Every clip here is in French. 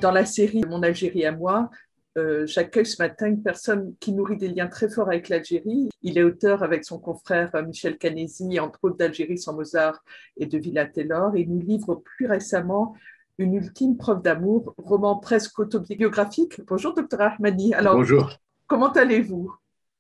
Dans la série Mon Algérie à moi, j'accueille ce matin une personne qui nourrit des liens très forts avec l'Algérie. Il est auteur avec son confrère Michel Canesi, entre autres d'Algérie sans Mozart et de Villa Taylor. Et il nous livre plus récemment Une ultime preuve d'amour, roman presque autobiographique. Bonjour, docteur Ahmani. Alors, Bonjour, comment allez-vous?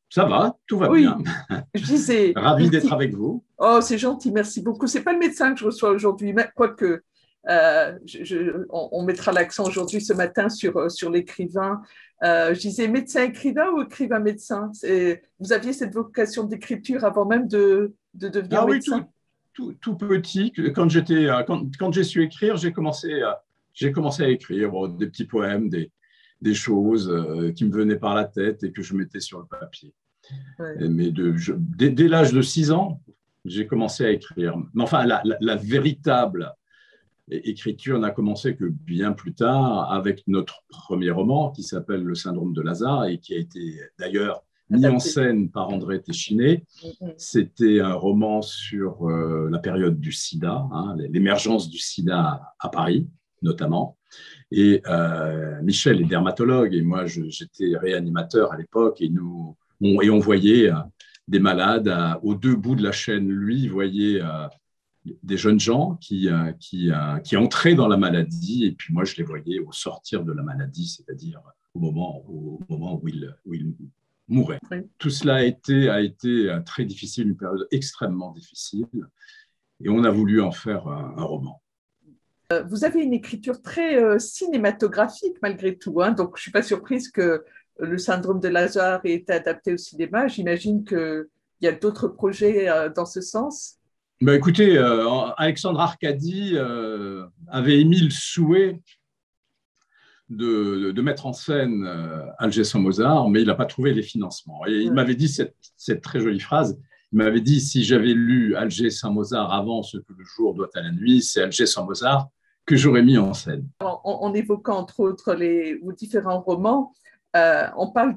ça va, tout va bien. Oui, je disais. Ravi d'être avec vous. Oh, c'est gentil, merci beaucoup. C'est pas le médecin que je reçois aujourd'hui, mais quoique on mettra l'accent aujourd'hui ce matin sur l'écrivain. Je disais médecin-écrivain ou écrivain-médecin? Vous aviez cette vocation d'écriture avant même de devenir Ah oui, médecin? tout petit, quand j'ai su écrire, j'ai commencé à écrire des petits poèmes, des choses qui me venaient par la tête et que je mettais sur le papier. Ouais. Mais dès l'âge de 6 ans, j'ai commencé à écrire. Mais enfin, la véritable écriture n'a commencé que bien plus tard avec notre premier roman qui s'appelle Le syndrome de Lazare et qui a été d'ailleurs mis en Adapté. scène par André Téchiné. C'était un roman sur la période du sida, l'émergence du sida à Paris notamment. Et Michel est dermatologue et moi j'étais réanimateur à l'époque et on voyait des malades aux deux bouts de la chaîne. Lui, il voyait des jeunes gens qui entraient dans la maladie et puis moi je les voyais au sortir de la maladie, c'est-à-dire au moment où il mourait. Oui. Tout cela a été très difficile, une période extrêmement difficile et on a voulu en faire un roman. Vous avez une écriture très cinématographique malgré tout, hein, donc je ne suis pas surprise que le syndrome de Lazare ait été adapté au cinéma. J'imagine qu'il y a d'autres projets dans ce sens. Ben écoutez, Alexandre Arcadi avait émis le souhait de mettre en scène Alger sans Mozart, mais il n'a pas trouvé les financements. Et il m'avait dit cette très jolie phrase, il m'avait dit, si j'avais lu Alger sans Mozart avant ce que le jour doit à la nuit, c'est Alger sans Mozart que j'aurais mis en scène. En évoquant entre autres vos différents romans, on parle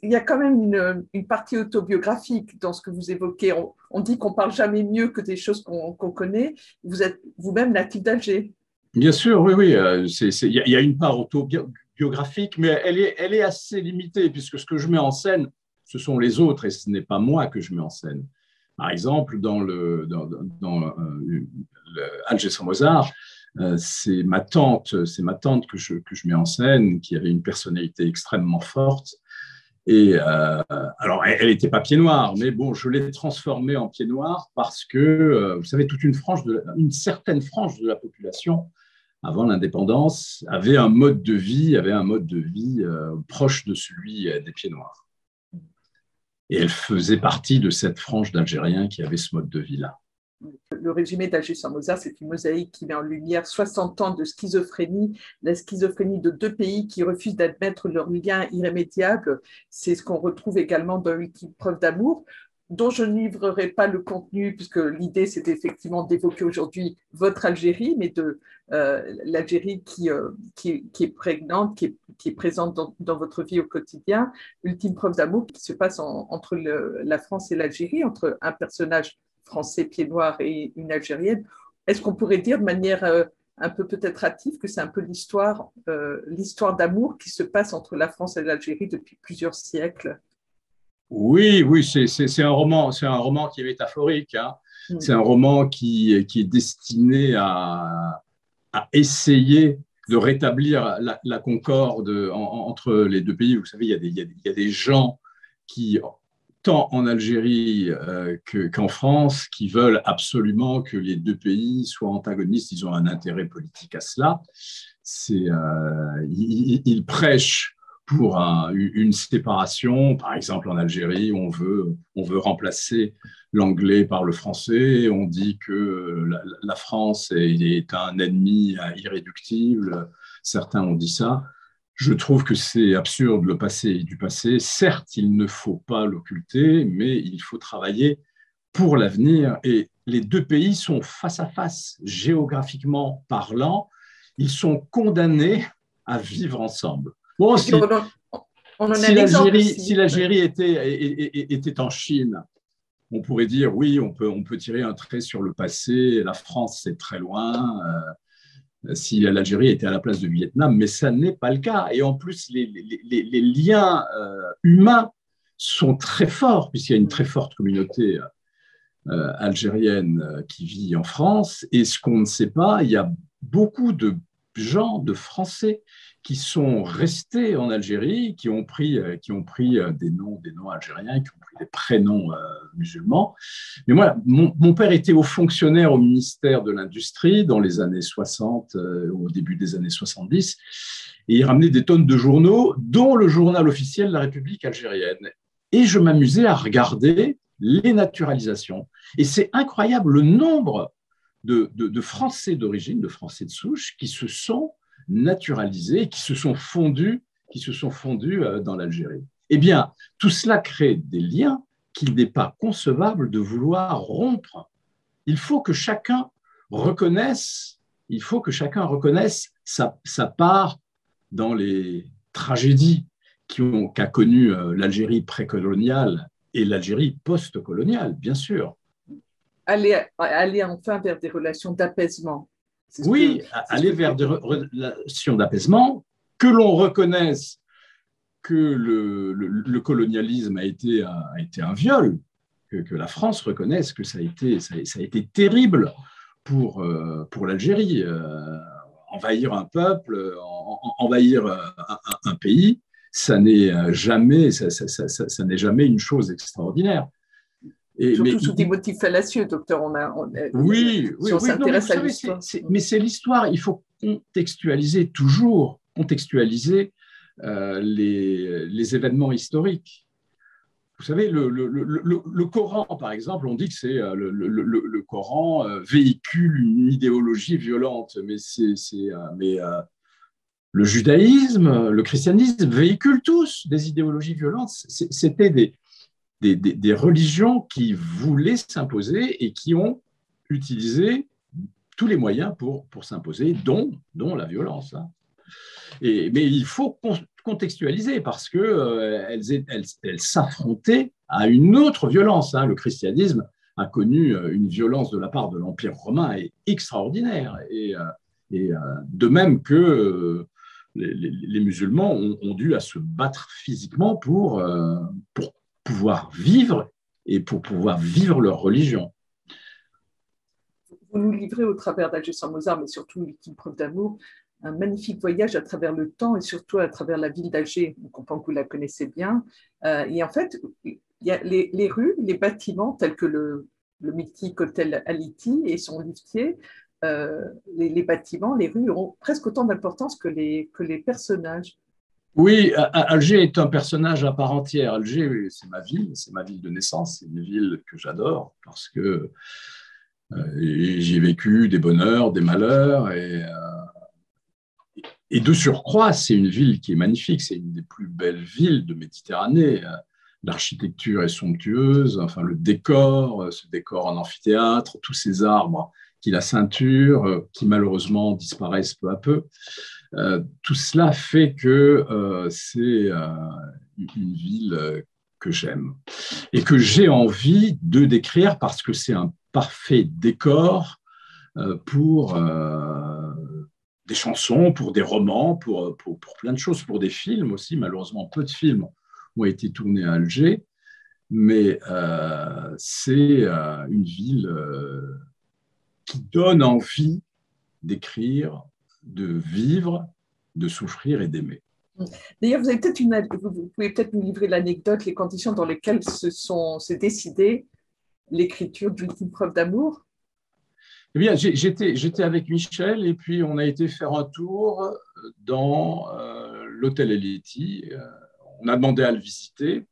il y a quand même une partie autobiographique dans ce que vous évoquez. On dit qu'on parle jamais mieux que des choses qu'on connaît. Vous êtes vous-même natif d'Alger. Bien sûr, oui, oui. Il y a une part autobiographique, mais elle est assez limitée, puisque ce que je mets en scène, ce sont les autres, et ce n'est pas moi que je mets en scène. Par exemple, dans Alger sans Mozart, c'est ma tante que je mets en scène, qui avait une personnalité extrêmement forte. Et alors, elle n'était pas pied noir, mais bon, je l'ai transformée en pied noir parce que, vous savez, une certaine frange de la population avant l'indépendance, avait un mode de vie proche de celui des pieds noirs. Et elle faisait partie de cette frange d'Algériens qui avait ce mode de vie-là. Le résumé d'Alger sans Mozart, c'est une mosaïque qui met en lumière 60 ans de schizophrénie, la schizophrénie de deux pays qui refusent d'admettre leur lien irrémédiable. C'est ce qu'on retrouve également dans Ultime preuve d'amour, dont je ne livrerai pas le contenu, puisque l'idée, c'est effectivement d'évoquer aujourd'hui votre Algérie, mais de l'Algérie qui est prégnante, qui est présente dans votre vie au quotidien. Ultime preuve d'amour qui se passe entre la France et l'Algérie, entre un personnage français pied noir et une Algérienne. Est-ce qu'on pourrait dire de manière un peu peut-être hâtive que c'est un peu l'histoire d'amour qui se passe entre la France et l'Algérie depuis plusieurs siècles? Oui, oui, c'est un roman qui est métaphorique. C'est un roman qui est destiné à essayer de rétablir la concorde entre les deux pays. Vous savez, il y a des gens qui, tant en Algérie qu'en France, qui veulent absolument que les deux pays soient antagonistes. Ils ont un intérêt politique à cela. Ils prêchent pour une séparation. Par exemple, en Algérie, on veut remplacer l'anglais par le français. On dit que la France est un ennemi irréductible. Certains ont dit ça. Je trouve que c'est absurde, le passé est du passé. Certes, il ne faut pas l'occulter, mais il faut travailler pour l'avenir. Et les deux pays sont face à face, géographiquement parlant. Ils sont condamnés à vivre ensemble. Bon, on en a un exemple si aussi. l'Algérie était en Chine, on pourrait dire oui, on peut tirer un trait sur le passé. La France, c'est très loin. si l'Algérie était à la place du Vietnam, mais ça n'est pas le cas. Et en plus, les liens humains sont très forts, puisqu'il y a une très forte communauté algérienne qui vit en France. Et ce qu'on ne sait pas, il y a beaucoup de gens, de Français, qui sont restés en Algérie, qui ont pris des noms algériens, qui ont pris des prénoms musulmans. Mais moi, mon père était haut fonctionnaire au ministère de l'Industrie dans les années 60, au début des années 70, et il ramenait des tonnes de journaux, dont le journal officiel de la République algérienne. Et je m'amusais à regarder les naturalisations. Et c'est incroyable le nombre de Français d'origine, de Français de souche, qui se sont naturalisés, qui se sont fondus dans l'Algérie. Eh bien, tout cela crée des liens qu'il n'est pas concevable de vouloir rompre. Il faut que chacun reconnaisse sa part dans les tragédies qu'a connues l'Algérie précoloniale et l'Algérie post-coloniale, bien sûr. Aller enfin vers des relations d'apaisement. Oui, aller vers des relations d'apaisement, que l'on reconnaisse que le colonialisme a été un viol, que la France reconnaisse que ça a été terrible pour l'Algérie. Envahir un peuple, envahir un pays, ça n'est jamais une chose extraordinaire. Surtout sous des motifs fallacieux, docteur. Si on s'intéresse à l'histoire. Mais c'est l'histoire. Il faut toujours contextualiser les événements historiques. Vous savez, le Coran, par exemple, on dit que c'est le Coran véhicule une idéologie violente, mais le judaïsme, le christianisme véhiculent tous des idéologies violentes. C'était des religions qui voulaient s'imposer et qui ont utilisé tous les moyens pour s'imposer, dont la violence. Mais il faut contextualiser parce qu'elles s'affrontaient à une autre violence. Le christianisme a connu une violence de la part de l'Empire romain extraordinaire. Et de même que les musulmans ont dû à se battre physiquement pour pouvoir vivre et pour pouvoir vivre leur religion. Vous nous livrez au travers d'Alger sans Mozart, mais surtout Ultime preuve d'amour, un magnifique voyage à travers le temps et surtout à travers la ville d'Alger. On comprend que vous la connaissez bien. Et en fait, il y a les rues, les bâtiments tels que le mythique hôtel Aliti et son liftier, les bâtiments, les rues ont presque autant d'importance que les personnages. Oui, Alger est un personnage à part entière. Alger, c'est ma ville de naissance, c'est une ville que j'adore parce que j'y ai vécu des bonheurs, des malheurs et de surcroît, c'est une ville qui est magnifique, c'est une des plus belles villes de Méditerranée. L'architecture est somptueuse, enfin le décor, ce décor en amphithéâtre, tous ces arbres qui la ceinturent, qui malheureusement disparaissent peu à peu. Tout cela fait que c'est une ville que j'aime et que j'ai envie de décrire parce que c'est un parfait décor pour des chansons, pour des romans, pour plein de choses, pour des films aussi. Malheureusement, peu de films ont été tournés à Alger, mais c'est une ville qui donne envie d'écrire, de vivre, de souffrir et d'aimer. D'ailleurs, vous pouvez peut-être nous livrer l'anecdote, les conditions dans lesquelles s'est décidée l'écriture d'Ultime preuve d'amour. Eh bien, j'étais avec Michel et puis on a été faire un tour dans l'hôtel Eliti. On a demandé à le visiter.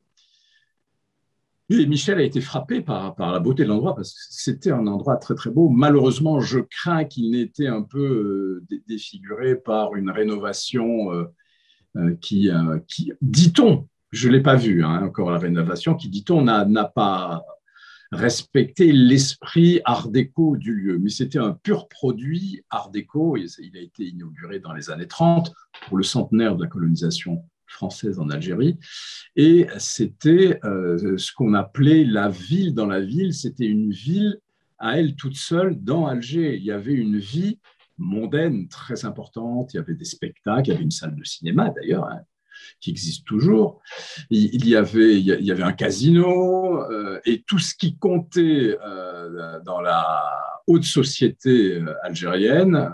Et Michel a été frappé par la beauté de l'endroit parce que c'était un endroit très, très beau. Malheureusement, je crains qu'il n'ait été un peu défiguré par une rénovation qui dit-on, je ne l'ai pas vu encore la rénovation, qui, dit-on, n'a pas respecté l'esprit art déco du lieu. Mais c'était un pur produit art déco. Il a été inauguré dans les années 30 pour le centenaire de la colonisation française en Algérie. Et c'était ce qu'on appelait la ville dans la ville. C'était une ville à elle toute seule dans Alger. Il y avait une vie mondaine très importante. Il y avait des spectacles, il y avait une salle de cinéma d'ailleurs, hein, qui existe toujours. Il y avait un casino et tout ce qui comptait dans la haute société algérienne,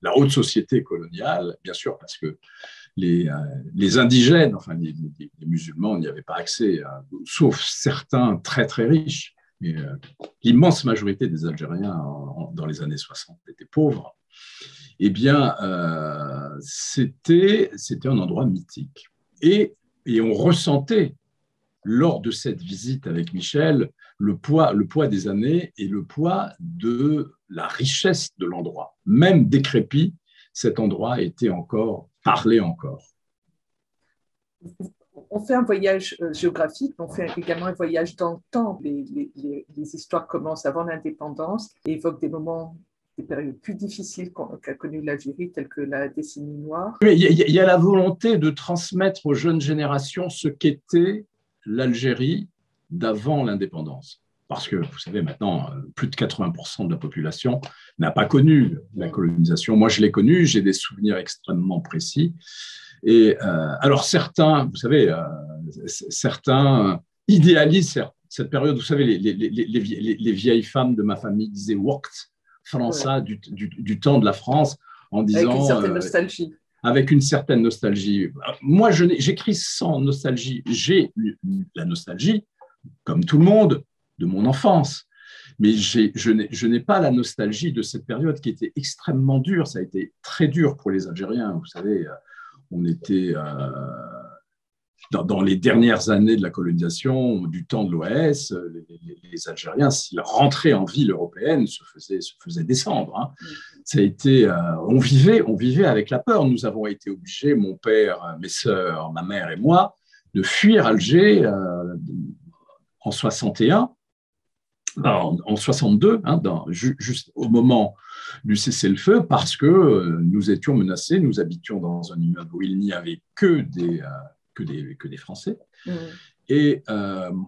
la haute société coloniale, bien sûr, parce que les indigènes, enfin les musulmans n'y avaient pas accès, sauf certains très très riches. Et, l'immense majorité des Algériens dans les années 60 étaient pauvres. Eh bien, c'était un endroit mythique. Et on ressentait, lors de cette visite avec Michel, le poids des années et le poids de la richesse de l'endroit. Même décrépit, cet endroit était parlait encore. On fait un voyage géographique, on fait également un voyage dans le temps. Les histoires commencent avant l'indépendance et évoquent des périodes plus difficiles qu'a connues l'Algérie, telles que la décennie noire. Il y a la volonté de transmettre aux jeunes générations ce qu'était l'Algérie d'avant l'indépendance. Parce que, vous savez, maintenant, plus de 80% de la population n'a pas connu la colonisation. Moi, je l'ai connue, j'ai des souvenirs extrêmement précis. Et alors, certains, vous savez, certains idéalisent cette période. Vous savez, les vieilles femmes de ma famille disaient « Waqt França » du temps de la France, en disant… Avec une certaine nostalgie. Avec une certaine nostalgie. Moi, j'écris sans nostalgie. J'ai la nostalgie, comme tout le monde, de mon enfance. Mais je n'ai pas la nostalgie de cette période qui était extrêmement dure. Ça a été très dur pour les Algériens. Vous savez, on était dans les dernières années de la colonisation, du temps de l'OAS, les Algériens, s'ils rentraient en ville européenne, se faisaient descendre. Hein. Ça a été, on vivait avec la peur. Nous avons été obligés, mon père, mes sœurs, ma mère et moi, de fuir Alger en 61, en 62, hein, juste au moment du cessez-le-feu, parce que nous étions menacés. Nous habitions dans un immeuble où il n'y avait que des Français. Et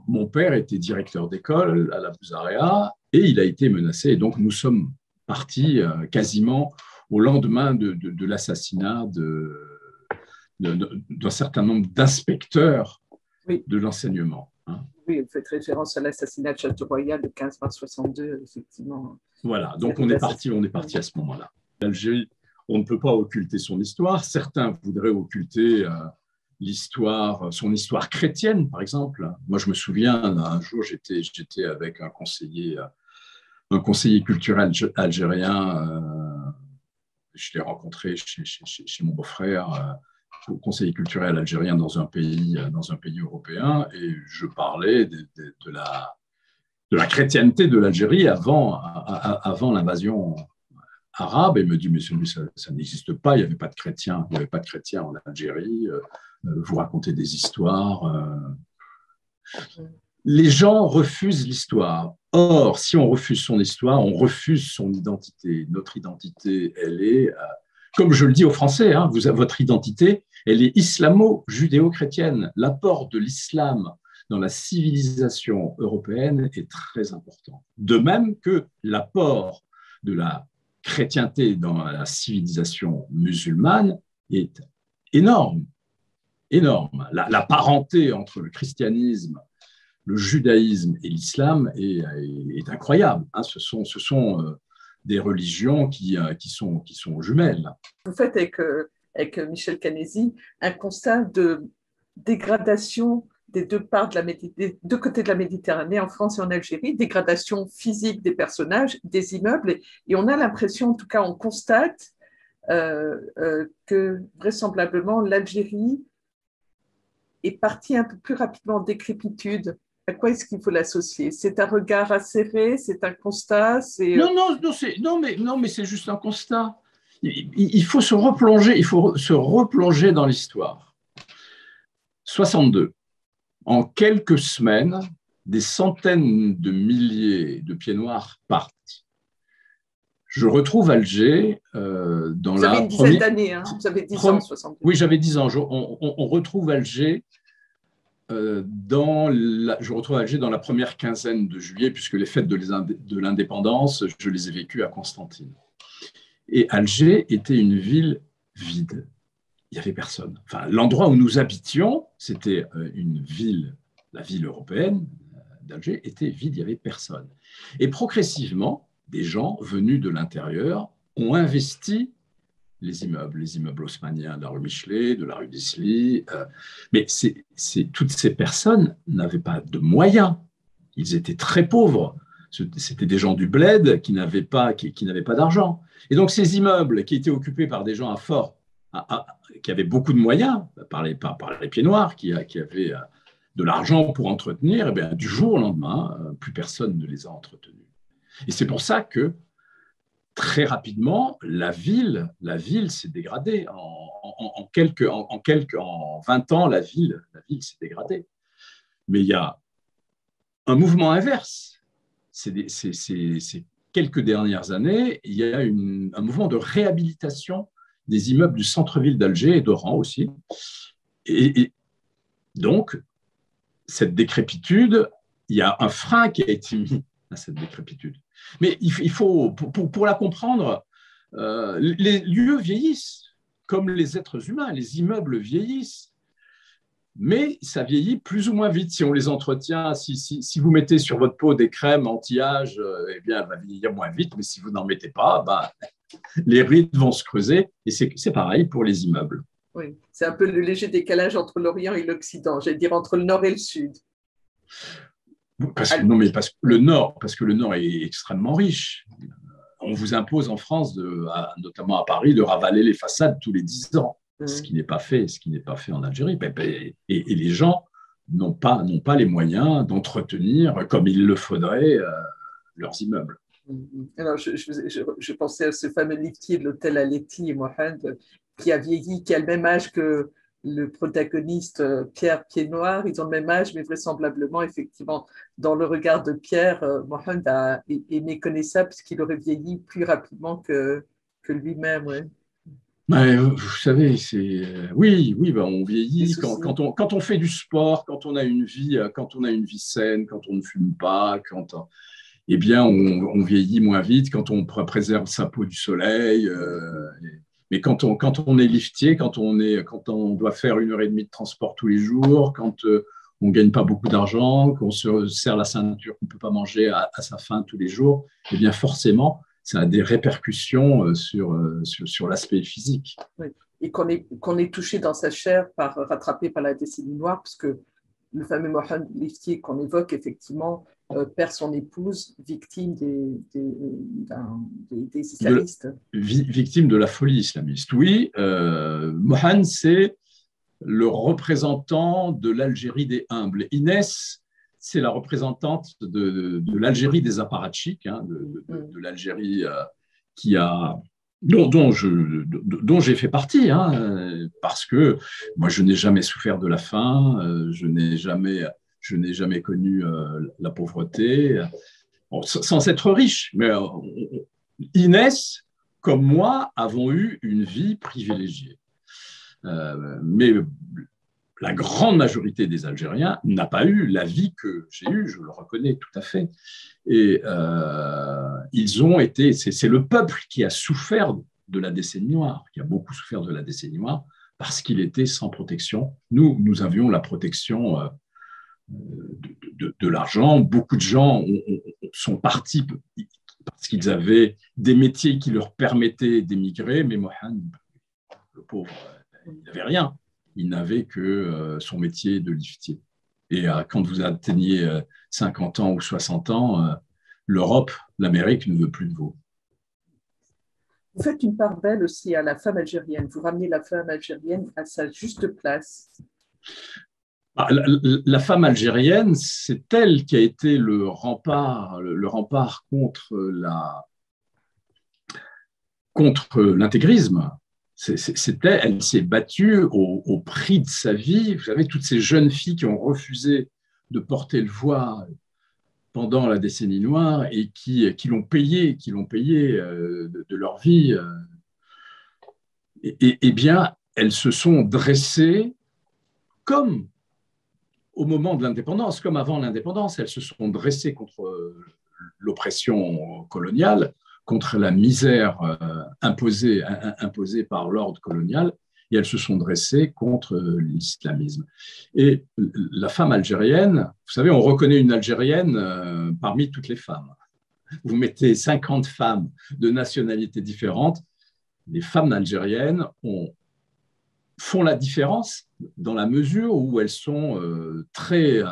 mon père était directeur d'école à la Bouzaréa et il a été menacé. Et donc, nous sommes partis quasiment au lendemain de l'assassinat d'un certain nombre d'inspecteurs de l'enseignement. Hein. Oui, vous faites référence à l'assassinat de Château-Royal le 15 mars 62, effectivement. Voilà, donc on est parti à ce moment-là. L'Algérie, on ne peut pas occulter son histoire. Certains voudraient occulter son histoire chrétienne, par exemple. Moi, je me souviens, un jour, j'étais avec un conseiller culturel algérien. Je l'ai rencontré chez mon beau-frère, conseiller culturel algérien dans un pays européen, et je parlais de la chrétienté de l'Algérie avant l'invasion arabe, et me dit, mais ça n'existe pas, il n'y avait pas de chrétiens en Algérie, vous racontez des histoires. Les gens refusent l'histoire. Or, si on refuse son histoire, on refuse son identité. Notre identité, elle est, comme je le dis aux Français, hein, votre identité, elle est islamo-judéo-chrétienne. L'apport de l'islam dans la civilisation européenne est très important. De même que l'apport de la chrétienté dans la civilisation musulmane est énorme. Énorme. La parenté entre le christianisme, le judaïsme et l'islam est incroyable. Hein. Ce sont des religions qui sont jumelles. Vous faites avec Michel Canesi un constat de dégradation des deux côtés de la Méditerranée, en France et en Algérie, dégradation physique des personnages, des immeubles, et on a l'impression, en tout cas on constate que vraisemblablement l'Algérie est partie un peu plus rapidement en décrépitude. À quoi est-ce qu'il faut l'associer? C'est un regard acéré, c'est un constat, Non, mais c'est juste un constat. Il faut se replonger dans l'histoire. 62. En quelques semaines, des centaines de milliers de pieds noirs partent. Je retrouve Alger dans Vous avez une dizaine d'années, hein. Vous avez 10 ans, 62. Oui, j'avais 10 ans. On retrouve Alger je retrouve Alger dans la première quinzaine de juillet, puisque les fêtes de l'indépendance, je les ai vécues à Constantine. Et Alger était une ville vide. Il n'y avait personne. Enfin, l'endroit où nous habitions, c'était une ville, la ville européenne d'Alger, était vide, il n'y avait personne. Et progressivement, des gens venus de l'intérieur ont investi les immeubles haussmanniens de la rue Michelet, de la rue d'Isly. Mais toutes ces personnes n'avaient pas de moyens. Ils étaient très pauvres. C'était des gens du bled qui n'avaient pas d'argent. Et donc, ces immeubles qui étaient occupés par des gens qui avaient beaucoup de moyens, par les pieds noirs, qui avaient de l'argent pour entretenir, et bien, du jour au lendemain, plus personne ne les a entretenus. Et c'est pour ça que très rapidement, la ville s'est dégradée. En 20 ans, la ville s'est dégradée. Mais il y a un mouvement inverse. Ces quelques dernières années, il y a un mouvement de réhabilitation des immeubles du centre-ville d'Alger et d'Oran aussi. Et donc, cette décrépitude, il y a un frein qui a été mis à cette décrépitude. Mais il faut, pour la comprendre, les lieux vieillissent, comme les êtres humains, les immeubles vieillissent. Mais ça vieillit plus ou moins vite si on les entretient. Si vous mettez sur votre peau des crèmes anti-âge, eh bien, elle va vieillir moins vite. Mais si vous n'en mettez pas, les rides vont se creuser. Et c'est pareil pour les immeubles. Oui, c'est un peu le léger décalage entre l'Orient et l'Occident, j'allais dire entre le Nord et le Sud. Parce que le Nord est extrêmement riche. On vous impose en France, notamment à Paris, de ravaler les façades tous les 10 ans, ce qui n'est pas fait en Algérie. Et les gens n'ont pas les moyens d'entretenir comme il le faudrait leurs immeubles. Alors, je pensais à ce fameux liftier de l'hôtel Aletti, Mohamed, qui a vieilli, qui a le même âge que le protagoniste Pierre Pied-Noir. Ils ont le même âge, mais vraisemblablement, effectivement, dans le regard de Pierre, Mohamed est méconnaissable puisqu'il aurait vieilli plus rapidement que lui-même. Ouais. Vous savez, oui, on vieillit quand on fait du sport, quand on a une vie saine, quand on ne fume pas, eh bien, on vieillit moins vite quand on préserve sa peau du soleil. Mais quand on est liftier, quand on doit faire 1h30 de transport tous les jours, quand on ne gagne pas beaucoup d'argent, qu'on se serre la ceinture, qu'on ne peut pas manger à sa faim tous les jours, eh bien forcément, ça a des répercussions sur l'aspect physique. Oui. Et qu'on est touché dans sa chair, rattrapé par la décennie noire, parce que le fameux Mohamed Liftier qu'on évoque, effectivement, perd son épouse, victime des islamistes. Victime de la folie islamiste. Oui, Mohamed, c'est le représentant de l'Algérie des humbles. Inès, c'est la représentante de l'Algérie des apparatchiks, de l'Algérie dont j'ai fait partie, parce que moi, je n'ai jamais souffert de la faim, je n'ai jamais connu la pauvreté, sans être riche. Mais Inès, comme moi, avons eu une vie privilégiée. Mais la grande majorité des Algériens n'a pas eu la vie que j'ai eue, je le reconnais tout à fait. Et c'est le peuple qui a souffert de la décennie noire, qui a beaucoup souffert de la décennie noire, parce qu'il était sans protection. Nous avions la protection de l'argent. Beaucoup de gens sont partis parce qu'ils avaient des métiers qui leur permettaient d'émigrer, mais Mohamed, le pauvre, il n'avait rien. Il n'avait que son métier de liftier. Et quand vous atteignez 50 ans ou 60 ans, l'Europe, l'Amérique ne veut plus de vous. Vous faites une part belle aussi à la femme algérienne. Vous ramenez la femme algérienne à sa juste place. La femme algérienne, c'est elle qui a été le rempart contre l'intégrisme. Elle s'est battue au prix de sa vie. Vous savez, toutes ces jeunes filles qui ont refusé de porter le voile pendant la décennie noire et qui l'ont payé de leur vie, eh bien, elles se sont dressées comme au moment de l'indépendance, comme avant l'indépendance. Elles se sont dressées contre l'oppression coloniale contre la misère imposée par l'ordre colonial, et elles se sont dressées contre l'islamisme. Et la femme algérienne, vous savez, on reconnaît une Algérienne parmi toutes les femmes. Vous mettez 50 femmes de nationalités différentes, les femmes algériennes font la différence dans la mesure où elles sont très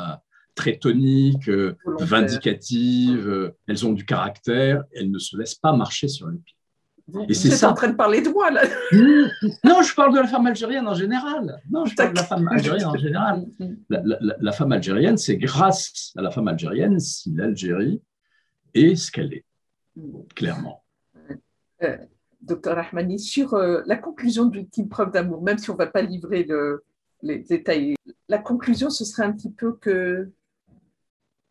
toniques, vindicatives, elles ont du caractère, elles ne se laissent pas marcher sur les pieds. Et c'est ça. En train de parler de moi, là. Non, je parle de la femme algérienne en général. Non, je parle de la femme algérienne en général. La femme algérienne, c'est grâce à la femme algérienne si l'Algérie est ce qu'elle est, clairement. Docteur Rahmani, sur la conclusion de l'ultime preuve d'amour, même si on ne va pas livrer les détails, la conclusion, ce serait un petit peu que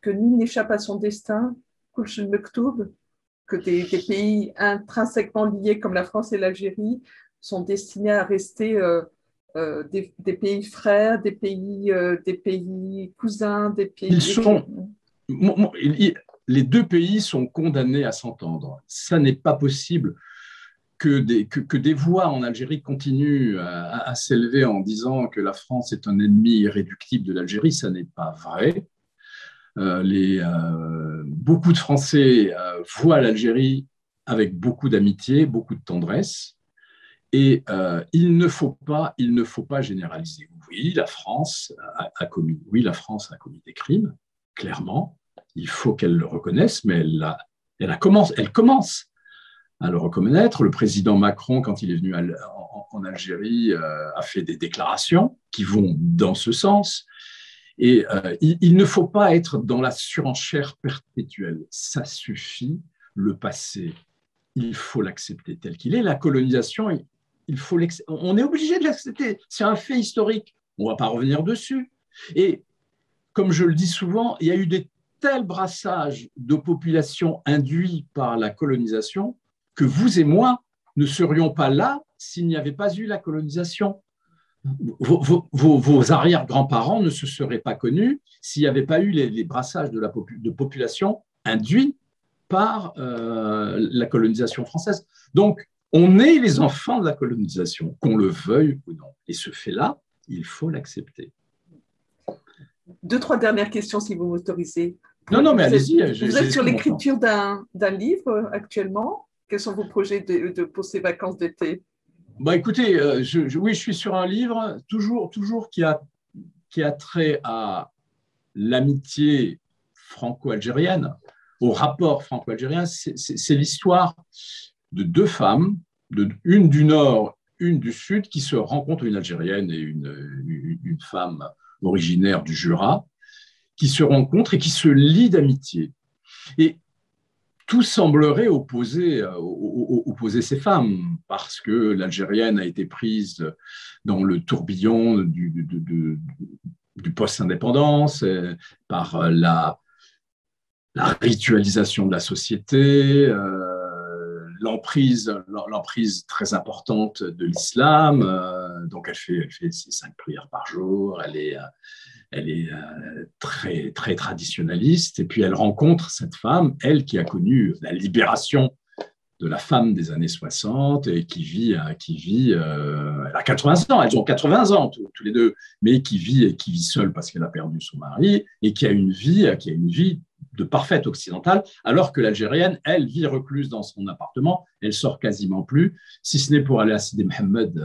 nul n'échappe à son destin, que des pays intrinsèquement liés comme la France et l'Algérie sont destinés à rester des pays frères, des pays cousins, des pays… Les deux pays sont condamnés à s'entendre. Ça n'est pas possible que des voix en Algérie continuent à s'élever en disant que la France est un ennemi irréductible de l'Algérie. Ça n'est pas vrai. Beaucoup de Français voient l'Algérie avec beaucoup d'amitié, beaucoup de tendresse, et il ne faut pas généraliser. Oui, la France a commis des crimes, clairement. Il faut qu'elle le reconnaisse, mais elle commence à le reconnaître. Le président Macron, quand il est venu en Algérie, a fait des déclarations qui vont dans ce sens. Et il ne faut pas être dans la surenchère perpétuelle. Ça suffit, le passé, il faut l'accepter tel qu'il est. La colonisation, on est obligé de l'accepter. C'est un fait historique. On ne va pas revenir dessus. Et comme je le dis souvent, il y a eu des tels brassages de populations induits par la colonisation que vous et moi ne serions pas là s'il n'y avait pas eu la colonisation. Vos arrière-grands-parents ne se seraient pas connus s'il n'y avait pas eu les brassages de population induits par la colonisation française. Donc, on est les enfants de la colonisation, qu'on le veuille ou non. Et ce fait-là, il faut l'accepter. 2-3 dernières questions, si vous m'autorisez. Non, mais allez-y. Vous êtes sur l'écriture d'un livre actuellement. Quels sont vos projets pour ces vacances d'été? Écoutez, oui, je suis sur un livre toujours qui a trait à l'amitié franco-algérienne, au rapport franco-algérien. C'est l'histoire de deux femmes, une du Nord, une du Sud, qui se rencontrent, une Algérienne et une femme originaire du Jura, qui se rencontrent et qui se lient d'amitié. Et tout semblerait opposer ces femmes, parce que l'Algérienne a été prise dans le tourbillon du post-indépendance, par la ritualisation de la société, l'emprise très importante de l'islam. Donc elle fait ses 5 prières par jour, elle est très, très traditionnaliste, et puis elle rencontre cette femme, elle qui a connu la libération de la femme des années 60 et qui vit elle a 80 ans, elles ont 80 ans tous les deux, mais qui vit seule parce qu'elle a perdu son mari et qui a une vie de parfaite occidentale, alors que l'Algérienne, elle vit recluse dans son appartement, elle sort quasiment plus, si ce n'est pour aller à Sidi Mohamed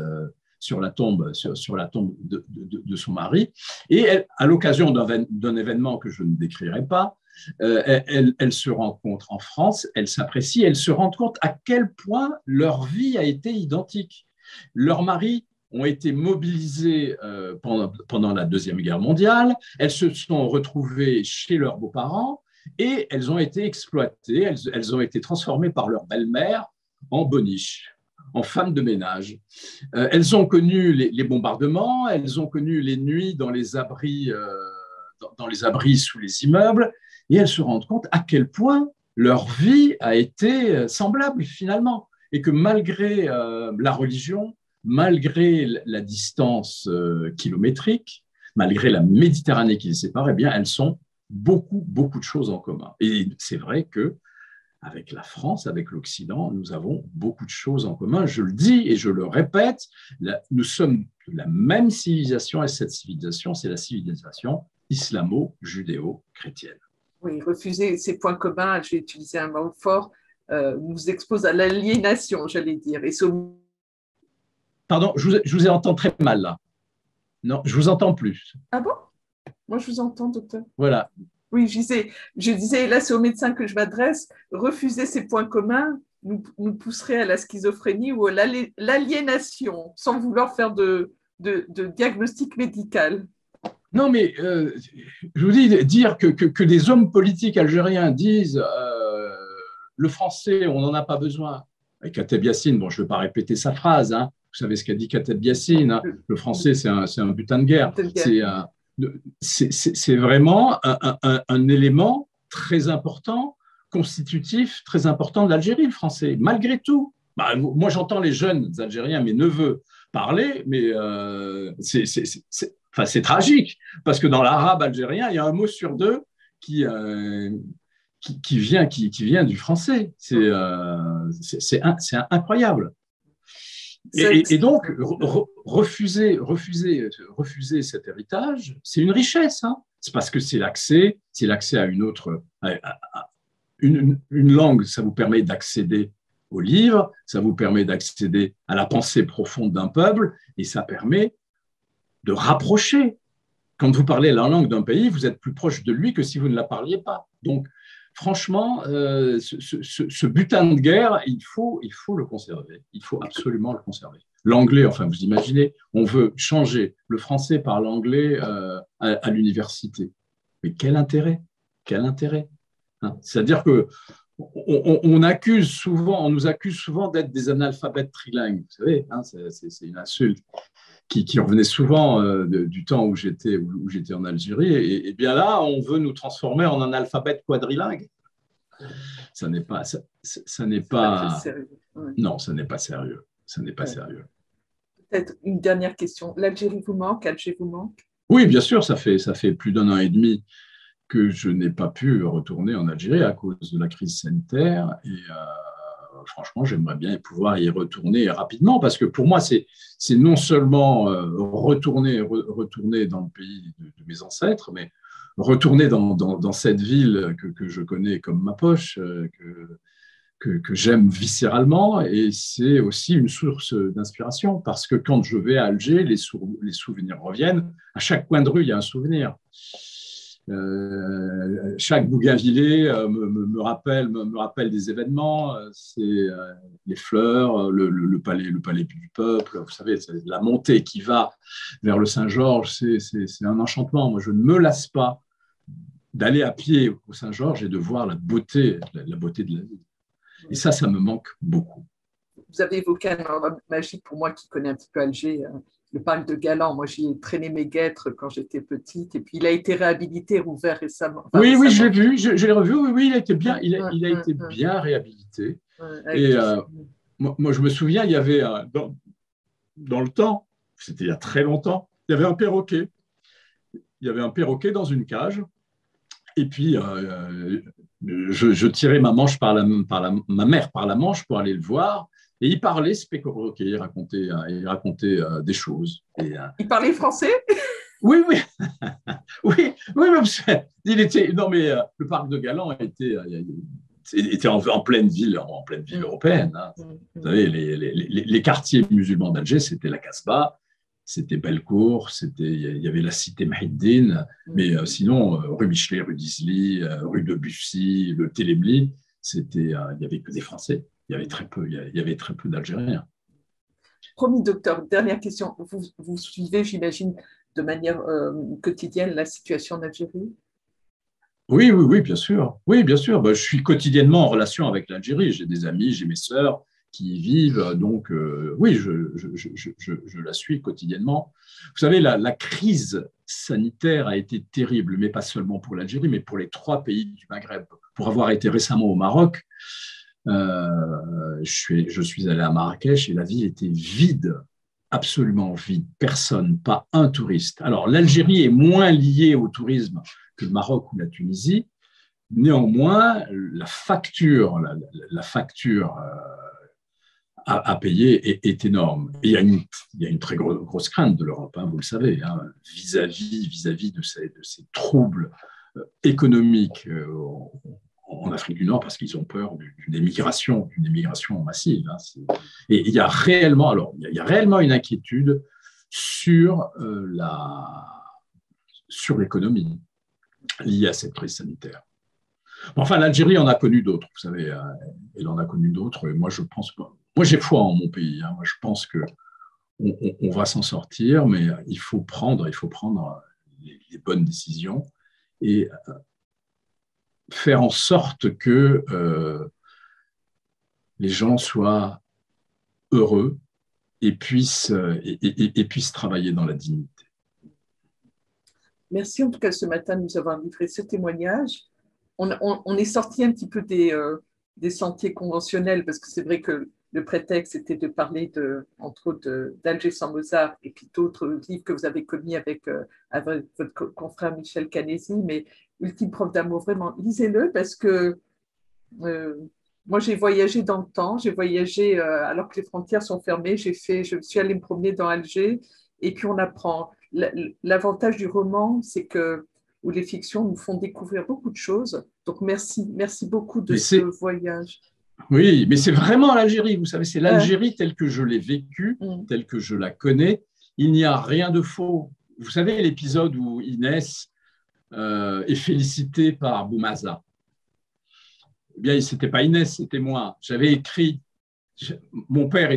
sur la tombe de son mari. Et elle, à l'occasion d'un événement que je ne décrirai pas, elles se rencontrent en France, elles s'apprécient, elles se rendent compte à quel point leur vie a été identique. Leurs maris ont été mobilisés pendant la Deuxième Guerre mondiale, elles se sont retrouvées chez leurs beaux-parents et elles ont été exploitées, elles ont été transformées par leur belle-mère en boniches, en femmes de ménage. Elles ont connu les bombardements, elles ont connu les nuits dans les abris sous les immeubles, et elles se rendent compte à quel point leur vie a été semblable finalement, et que malgré la religion, malgré la distance kilométrique, malgré la Méditerranée qui les sépare, eh bien, elles ont beaucoup de choses en commun. Et c'est vrai que avec la France, avec l'Occident, nous avons beaucoup de choses en commun. Je le dis et je le répète, nous sommes de la même civilisation et cette civilisation, c'est la civilisation islamo-judéo-chrétienne. Oui, refuser ces points communs, j'ai utilisé un mot fort, nous expose à l'aliénation, j'allais dire. Pardon, je vous entends très mal là. Non, je vous entends plus. Ah bon? Moi, je vous entends, docteur. Voilà. Oui, je disais, là, c'est au médecin que je m'adresse, refuser ces points communs nous pousserait à la schizophrénie ou à l'aliénation, sans vouloir faire de diagnostic médical. Non, mais je vous dis, dire que des hommes politiques algériens disent le français, on n'en a pas besoin. Et Kateb Yassine, bon, je ne vais pas répéter sa phrase, hein. Vous savez ce qu'a dit Kateb Yassine, hein. Le français, c'est un butin de guerre. C'est vraiment un élément très important, constitutif, très important de l'Algérie, le français, malgré tout. Bah, moi, j'entends les jeunes Algériens, mes neveux, parler, mais c'est tragique, parce que dans l'arabe algérien, il y a un mot sur deux qui vient du français. C'est incroyable. Et donc, refuser cet héritage, c'est une richesse. Hein. C'est parce que c'est l'accès à une autre, une langue. Ça vous permet d'accéder aux livres, ça vous permet d'accéder à la pensée profonde d'un peuple, et ça permet de rapprocher. Quand vous parlez la langue d'un pays, vous êtes plus proche de lui que si vous ne la parliez pas. Donc, franchement, ce butin de guerre, il faut le conserver. Il faut absolument le conserver. L'anglais, enfin, vous imaginez, on veut changer le français par l'anglais à l'université. Mais quel intérêt? Quel intérêt, hein? C'est-à-dire que on nous accuse souvent d'être des analphabètes trilingues. Vous savez, hein, c'est une insulte qui revenait souvent du temps où j'étais en Algérie. Et bien là, on veut nous transformer en analphabètes quadrilingues. Ça n'est pas sérieux. Ouais. Non, ça n'est pas sérieux. Ça n'est pas sérieux. Peut-être une dernière question. L'Algérie vous manque? Alger vous manque? Oui, bien sûr, ça fait plus d'un an et demi que je n'ai pas pu retourner en Algérie à cause de la crise sanitaire. Et franchement, j'aimerais bien pouvoir y retourner rapidement, parce que pour moi, c'est non seulement retourner dans le pays de mes ancêtres, mais retourner dans cette ville que je connais comme ma poche, que j'aime viscéralement, et c'est aussi une source d'inspiration, parce que quand je vais à Alger, les souvenirs reviennent. À chaque coin de rue, il y a un souvenir. Chaque bougainvillé me rappelle des événements, c'est les fleurs, le palais du peuple, vous savez, la montée qui va vers le Saint-Georges, c'est un enchantement. Moi, je ne me lasse pas d'aller à pied au Saint-Georges et de voir la beauté de la ville. Et ça me manque beaucoup. Vous avez évoqué un endroit magique pour moi qui connaît un petit peu Alger, le parc de Galan. Moi, j'y ai traîné mes guêtres quand j'étais petite. Et puis, il a été réhabilité, rouvert récemment. Oui, je l'ai vu, je l'ai revu. Oui, il a été bien, il a été bien réhabilité. Et moi, je me souviens, il y avait dans le temps, c'était il y a très longtemps, il y avait un perroquet. Il y avait un perroquet dans une cage. Et puis, je tirais ma mère par la manche pour aller le voir. Et il parlait, ce perroquet, il racontait des choses. Il parlait français? Oui. Il était. Non, mais le parc de Galan était en pleine ville européenne. Hein. Vous savez, les quartiers musulmans d'Alger, c'était la Casbah, c'était Bellecour, il y avait la cité Mahiddin, mais sinon, rue Michelet, rue d'Isly, rue de Bussy, le Télémli, il n'y avait que des Français. Il y avait très peu d'Algériens. Promis, docteur, dernière question. Vous suivez, j'imagine, de manière quotidienne la situation en Algérie? Oui, bien sûr. Oui, bien sûr. Je suis quotidiennement en relation avec l'Algérie. J'ai des amis, j'ai mes sœurs qui y vivent. Donc, oui, je la suis quotidiennement. Vous savez, la crise sanitaire a été terrible, mais pas seulement pour l'Algérie, mais pour les 3 pays du Maghreb. Pour avoir été récemment au Maroc, je suis allé à Marrakech et la ville était vide, absolument vide. Personne, pas un touriste. Alors, l'Algérie est moins liée au tourisme que le Maroc ou la Tunisie, néanmoins, la facture à payer est énorme. Et il y a une très grosse crainte de l'Europe, hein, vous le savez, hein, vis-à-vis de ces troubles économiques en Afrique du Nord, parce qu'ils ont peur d'une émigration massive. Hein. Et il y a réellement une inquiétude sur l'économie liée à cette crise sanitaire. Enfin, l'Algérie en a connu d'autres, vous savez, elle en a connu d'autres. Et moi, j'ai foi en mon pays. Hein. Moi, je pense qu'on va s'en sortir, mais il faut prendre les bonnes décisions et faire en sorte que les gens soient heureux et puissent travailler dans la dignité. Merci en tout cas ce matin de nous avoir livré ce témoignage. On est sorti un petit peu des sentiers conventionnels parce que c'est vrai que le prétexte était de parler entre autres d'Alger sans Mozart et puis d'autres livres que vous avez commis avec votre confrère Michel Canesi, mais Ultime preuve d'amour, vraiment, lisez-le parce que moi j'ai voyagé dans le temps, j'ai voyagé alors que les frontières sont fermées, je suis allée me promener dans Alger et puis on apprend. L'avantage du roman, c'est que où les fictions nous font découvrir beaucoup de choses. Donc, merci beaucoup de ce voyage. Oui, mais c'est vraiment l'Algérie, vous savez, c'est l'Algérie telle que je l'ai vécue, telle que je la connais. Il n'y a rien de faux. Vous savez l'épisode où Inès est félicitée par Boumaza. Eh bien, ce n'était pas Inès, c'était moi. J'avais écrit, mon père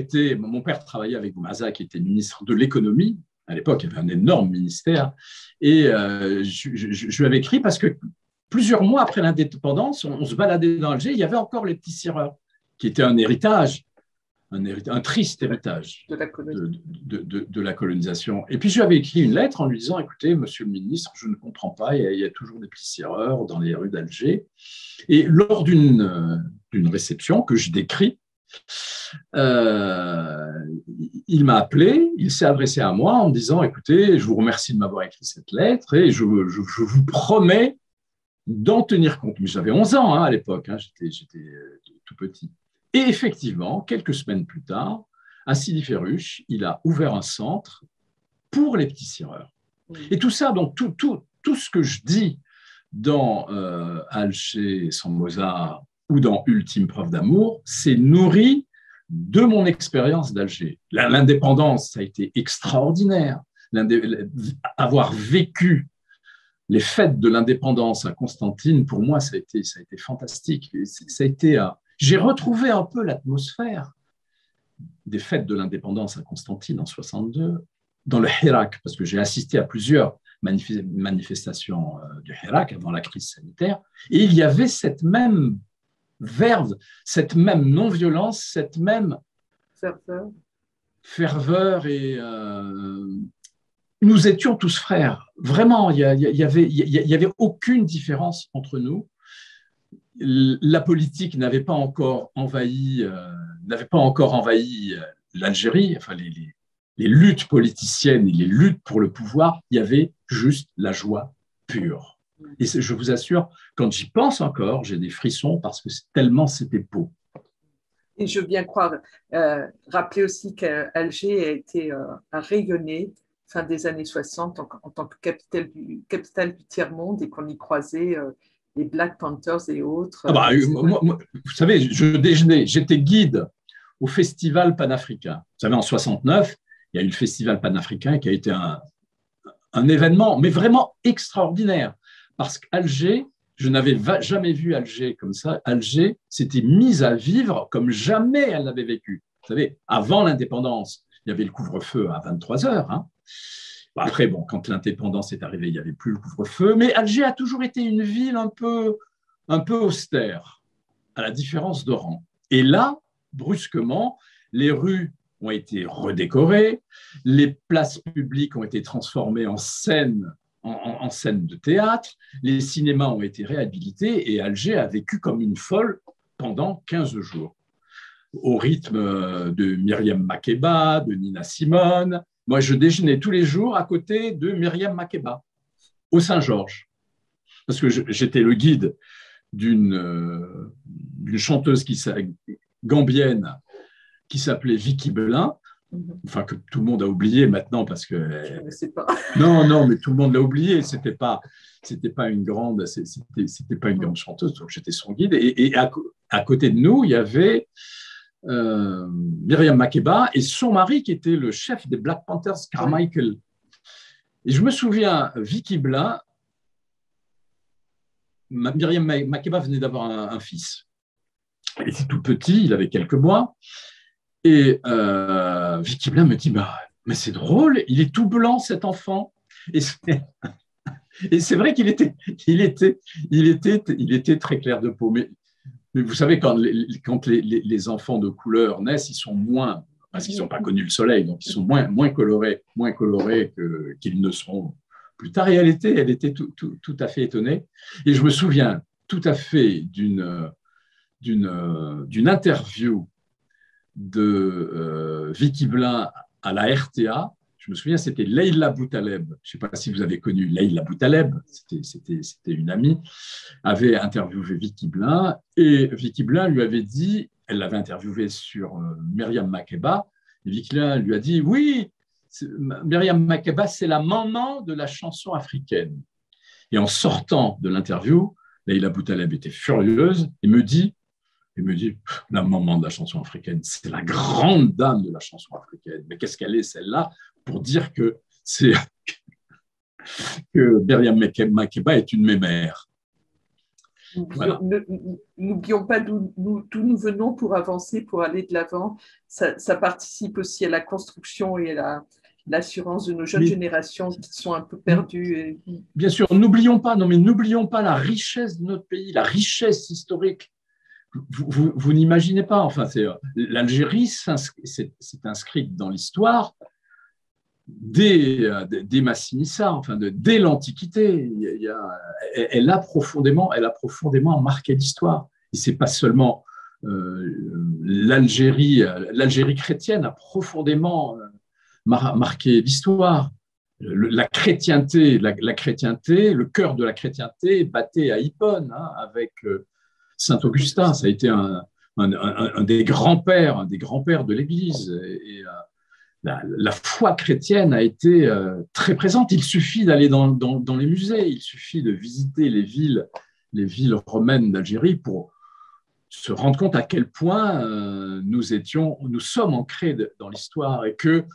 travaillait avec Boumaza, qui était ministre de l'économie. À l'époque, il y avait un énorme ministère. Et je lui avais écrit parce que plusieurs mois après l'indépendance, on se baladait dans Alger, il y avait encore les petits sireurs, qui étaient un héritage, un triste héritage de la colonisation. Et puis, je lui avais écrit une lettre en lui disant, écoutez, monsieur le ministre, je ne comprends pas, il y a toujours des petits sireurs dans les rues d'Alger. Et lors d'une réception que je décris, il m'a appelé, il s'est adressé à moi en me disant, écoutez, je vous remercie de m'avoir écrit cette lettre et je vous promets d'en tenir compte. Mais j'avais 11 ans à l'époque, j'étais tout petit. Et effectivement, quelques semaines plus tard, à Sidi Ferruche, il a ouvert un centre pour les petits sireurs. Et tout ça, donc tout ce que je dis dans Alger sans Mozart ou dans Ultime preuve d'amour, c'est nourri de mon expérience d'Alger. L'indépendance, ça a été extraordinaire. Avoir vécu les fêtes de l'indépendance à Constantine, pour moi, ça a été fantastique. J'ai retrouvé un peu l'atmosphère des fêtes de l'indépendance à Constantine en 62, dans le Hirak, parce que j'ai assisté à plusieurs manifestations du Hirak avant la crise sanitaire, et il y avait cette même verve, cette même non-violence, cette même ferveur et nous étions tous frères. Vraiment, il y avait aucune différence entre nous. La politique n'avait pas encore envahi l'Algérie. Enfin, les luttes politiciennes et les luttes pour le pouvoir, il y avait juste la joie pure. Et je vous assure, quand j'y pense encore, j'ai des frissons parce que tellement c'était beau. Et je veux bien croire, rappeler aussi qu'Alger a rayonné fin des années 60 en tant que capitale du tiers-monde et qu'on y croisait les Black Panthers et autres. Moi, vous savez, j'étais guide au Festival panafricain. Vous savez, en 69, il y a eu le Festival panafricain qui a été un événement, mais vraiment extraordinaire. Parce qu'Alger, je n'avais jamais vu Alger comme ça. Alger s'était mise à vivre comme jamais elle n'avait vécu. Vous savez, avant l'indépendance, il y avait le couvre-feu à 23 heures. Hein. Après, quand l'indépendance est arrivée, il n'y avait plus le couvre-feu. Mais Alger a toujours été une ville un peu austère, à la différence d'Oran. Et là, brusquement, les rues ont été redécorées, les places publiques ont été transformées en scènes de théâtre, les cinémas ont été réhabilités et Alger a vécu comme une folle pendant 15 jours, au rythme de Myriam Makeba, de Nina Simone. Moi, je déjeunais tous les jours à côté de Myriam Makeba, au Saint-Georges, parce que j'étais le guide d'une chanteuse gambienne qui s'appelait Vicky Blin, enfin que tout le monde a oublié maintenant parce que je ne sais pas. non, mais tout le monde l'a oublié. C'était pas une grande chanteuse, donc j'étais son guide. Et à côté de nous, il y avait Myriam Makeba et son mari qui était le chef des Black Panthers, Carmichael. Et je me souviens, Vicky Blin, Myriam Makeba venait d'avoir un fils. Il était tout petit, il avait quelques mois. Et Vicky Blin me dit, mais c'est drôle, il est tout blanc cet enfant. Et c'est vrai qu'il était très clair de peau. Mais vous savez, quand les enfants de couleur naissent, ils sont moins, parce qu'ils n'ont pas connu le soleil, donc ils sont moins colorés qu'ils ne seront plus tard. Et elle était tout à fait étonnée. Et je me souviens tout à fait d'une interview de Vicky Blin à la RTA. Je me souviens, c'était Leïla Boutaleb. Je ne sais pas si vous avez connu Leïla Boutaleb, c'était une amie, avait interviewé Vicky Blin et Vicky Blin lui avait dit, elle l'avait interviewé sur Myriam Makeba, et Vicky Blin lui a dit, oui, Myriam Makeba, c'est la maman de la chanson africaine. Et en sortant de l'interview, Leïla Boutaleb était furieuse et me dit, la maman de la chanson africaine, c'est la grande dame de la chanson africaine. Mais qu'est-ce qu'elle est, celle-là, pour dire que Myriam Makeba est une mémère. Voilà. N'oublions pas d'où nous venons pour avancer, pour aller de l'avant. Ça participe aussi à la construction et à l'assurance de nos jeunes générations qui sont un peu perdues. Bien sûr, n'oublions pas la richesse de notre pays, la richesse historique. Vous n'imaginez pas, enfin, l'Algérie s'est inscrite dans l'histoire dès Massinissa, enfin, dès l'Antiquité. Elle a profondément marqué l'histoire. Et c'est pas seulement l'Algérie chrétienne a profondément marqué l'histoire. La chrétienté, le cœur de la chrétienté battait à Hippone, avec Saint-Augustin. Ça a été un des grands-pères de l'Église. Et la foi chrétienne a été très présente. Il suffit d'aller dans les musées, il suffit de visiter les villes romaines d'Algérie pour se rendre compte à quel point nous sommes ancrés dans l'histoire et que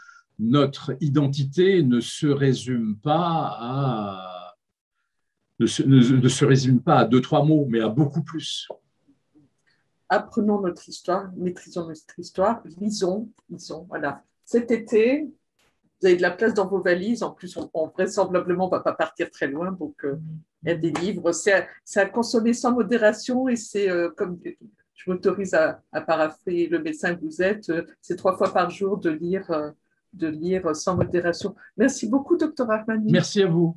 notre identité ne se résume pas à 2-3 mots, mais à beaucoup plus. Apprenons notre histoire, maîtrisons notre histoire, lisons, voilà. Cet été, vous avez de la place dans vos valises. En plus, on vraisemblablement ne va pas partir très loin. Donc, il y a des livres. C'est à consommer sans modération. Et c'est, comme je m'autorise à paraphrer le médecin que vous êtes, c'est 3 fois par jour de lire sans modération. Merci beaucoup, Dr Armani. Merci à vous.